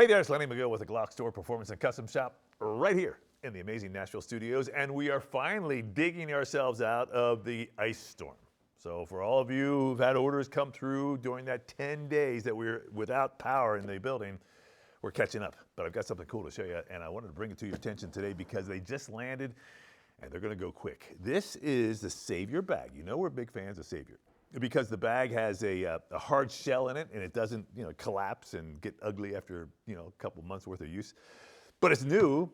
Hey there, it's Lenny McGill with the GlockStore Performance and Custom Shop right here in the amazing Nashville studios, and we are finally digging ourselves out of the ice storm. So for all of you who've had orders come through during that 10 days that we were without power in the building, we're catching up. But I've got something cool to show you, and I wanted to bring it to your attention today because they just landed, and they're gonna go quick. This is the Savior bag. You know we're big fans of Savior, because the bag has a hard shell in it and it doesn't collapse and get ugly after a couple months worth of use. But it's new,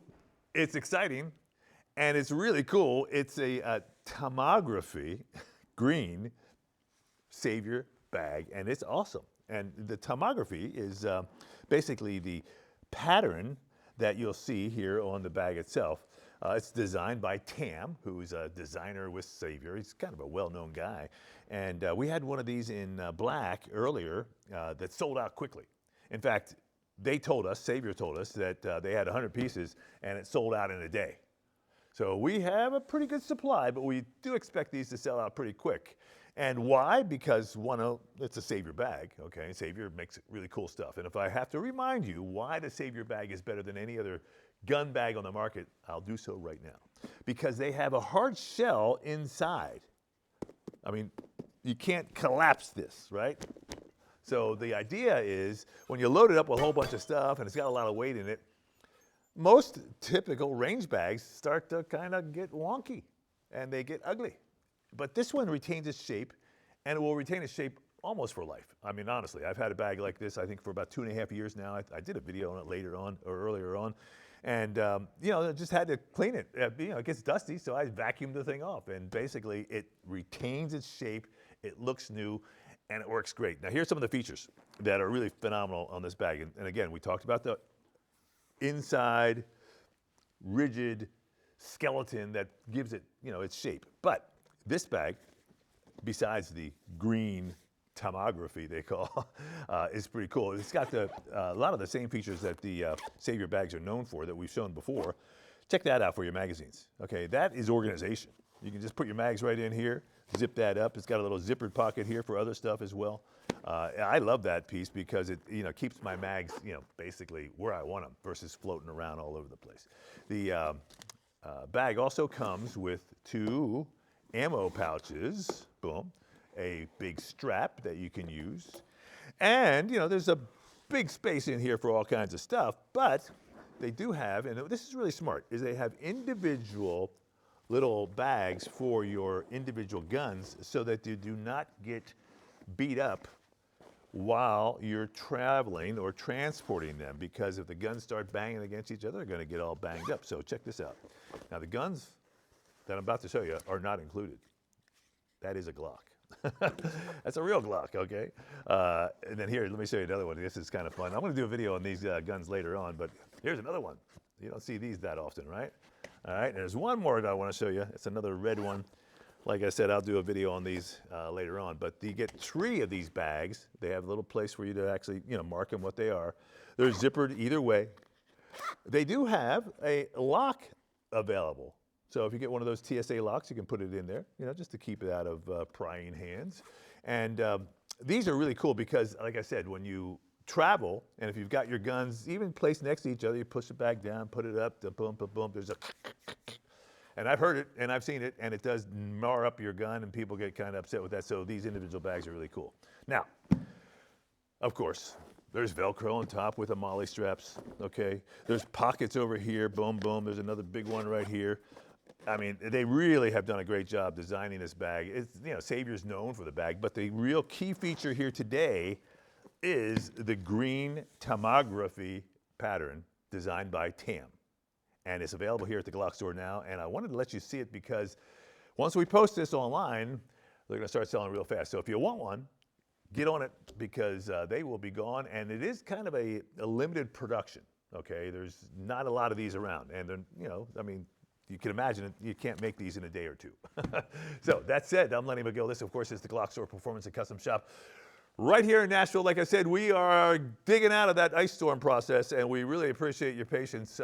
it's exciting, and it's really cool. It's a tomography green Savior bag, and it's awesome. And the tomography is basically the pattern that you'll see here on the bag itself. It's designed by TAM, who's a designer with Savior. He's kind of a well-known guy. And we had one of these in black earlier that sold out quickly. In fact, they told us, Savior told us, that they had 100 pieces and it sold out in a day. So we have a pretty good supply, but we do expect these to sell out pretty quick. And why? Because one, it's a Savior bag, okay? Savior makes really cool stuff. And if I have to remind you why the Savior bag is better than any other gun bag on the market, I'll do so right now. Because they have a hard shell inside. I mean, you can't collapse this, right? So the idea is when you load it up with a whole bunch of stuff and it's got a lot of weight in it, most typical range bags start to kind of get wonky and they get ugly. But this one retains its shape, and it will retain its shape almost for life. I mean, honestly, I've had a bag like this, I think, for about 2.5 years now. I did a video on it earlier on. And, I just had to clean it. It gets dusty, so I vacuumed the thing off. And basically, it retains its shape, it looks new, and it works great. Now, here's some of the features that are really phenomenal on this bag. And again, we talked about the inside rigid skeleton that gives it, its shape. But this bag, besides the green tomography they call, is pretty cool. It's got a lot of the same features that the Savior bags are known for that we've shown before. Check that out for your magazines. Okay, that is organization. You can just put your mags right in here, zip that up. It's got a little zippered pocket here for other stuff as well. I love that piece because it keeps my mags basically where I want them versus floating around all over the place. The bag also comes with 2 ammo pouches, boom, a big strap that you can use. And, there's a big space in here for all kinds of stuff, but they do have, and this is really smart, is they have individual little bags for your individual guns so that you do not get beat up while you're traveling or transporting them, because if the guns start banging against each other, they're going to get all banged up. So check this out. Now, the guns that I'm about to show you are not included. That is a Glock. That's a real Glock, okay? And then here, let me show you another one. This is kind of fun. I'm going to do a video on these guns later on, but here's another one. You don't see these that often, right? All right, and there's one more that I want to show you. It's another red one. Like I said, I'll do a video on these later on, but you get 3 of these bags. They have a little place for you to actually, mark them what they are. They're zippered either way. They do have a lock available. So if you get one of those TSA locks, you can put it in there, just to keep it out of prying hands. And these are really cool because, like I said, when you travel, and if you've got your guns even placed next to each other, you push it back down, put it up, boom, boom, boom, there's a and I've heard it, and I've seen it, and it does mar up your gun, and people get kind of upset with that, so these individual bags are really cool. Now, of course, there's Velcro on top with the MOLLE straps, okay? There's pockets over here, boom, boom, there's another big one right here. I mean, they really have done a great job designing this bag. It's, Savior's known for the bag, but the real key feature here today is the green tomography pattern designed by TAM. And it's available here at the GlockStore now, and I wanted to let you see it because once we post this online, they're gonna start selling real fast. So if you want one, get on it because they will be gone, and it is kind of a limited production, okay? There's not a lot of these around, and they're, you can imagine it, you can't make these in a day or 2. So that said, I'm Lenny McGill. This, of course, is the GlockStore Performance and Custom Shop. Right here in Nashville, like I said, we are digging out of that ice storm process, and we really appreciate your patience.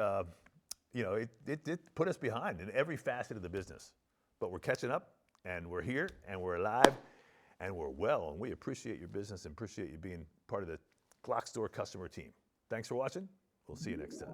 It put us behind in every facet of the business. But we're catching up, and we're here, and we're alive, and we're well, and we appreciate your business and appreciate you being part of the GlockStore customer team. Thanks for watching. We'll see you next time.